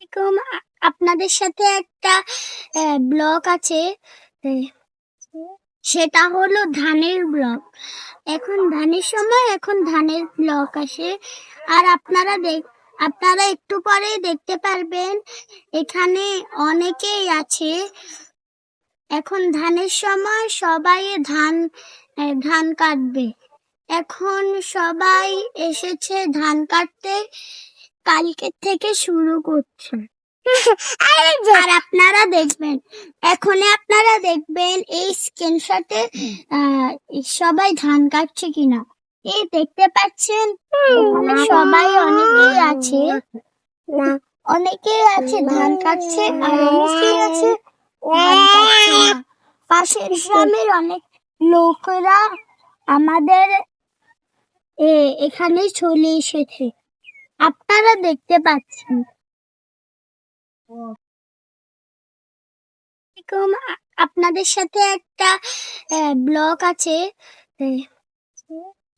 এরকম আপনাদের সাথে একটা ব্লগ আছে। এ সেটা হলো ধানের ব্লগ। এখন ধানের সময়, এখন ধানের ব্লগ আসে। আর আপনারা একটু পরেই দেখতে পারবেন এখানে অনেকেই আছে। এখন ধানের সময় সবাই ধান কাটবে। এখন সবাই এসেছে ধান কাটতে, কালকে থেকে শুরু করছে। আর আপনারা দেখবেন এই স্ক্রিনশটে সবাই ধান কাটছে কিনা। এই দেখতে পাচ্ছেন এখানে সবাই অনেকেই আছে ধান কাটছে, আর অনেকেই আছে ধান কাটছে না। পাশের গ্রামের অনেক লোকেরা আমাদের এখানে চলে এসেছে, আপনারা দেখতে পাচ্ছেন। এরকম আপনাদের সাথে একটা ব্লগ আছে। এ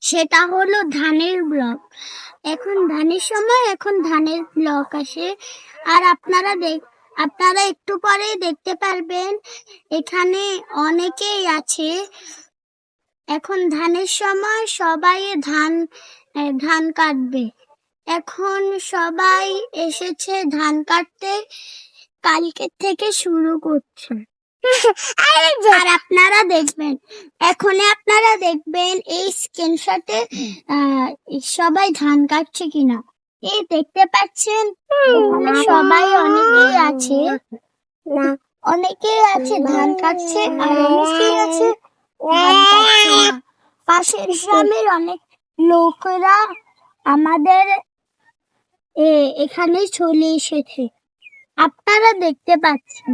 সেটা হলো ধানের ব্লগ। এখন ধানের সময়, এখন ধানের ব্লগ আসে। আর আপনারা একটু পরেই দেখতে পারবেন এখানে অনেকেই আছে। এখন ধানের সময় সবাই ধান কাটবে। এখন সবাই এসেছে ধান কাটতে, কালকে থেকে শুরু করছে। আর আপনারা দেখবেন এই স্ক্রিনশটে সবাই ধান কাটছে কিনা। এই দেখতে পাচ্ছেন এখানে সবাই অনেকেই আছে ধান কাটছে, আর অনেকেই আছে ধান কাটছে না। পাশের গ্রামের অনেক লোকেরা আমাদের এখানে চলে এসেছে, আপনারা দেখতে পাচ্ছেন।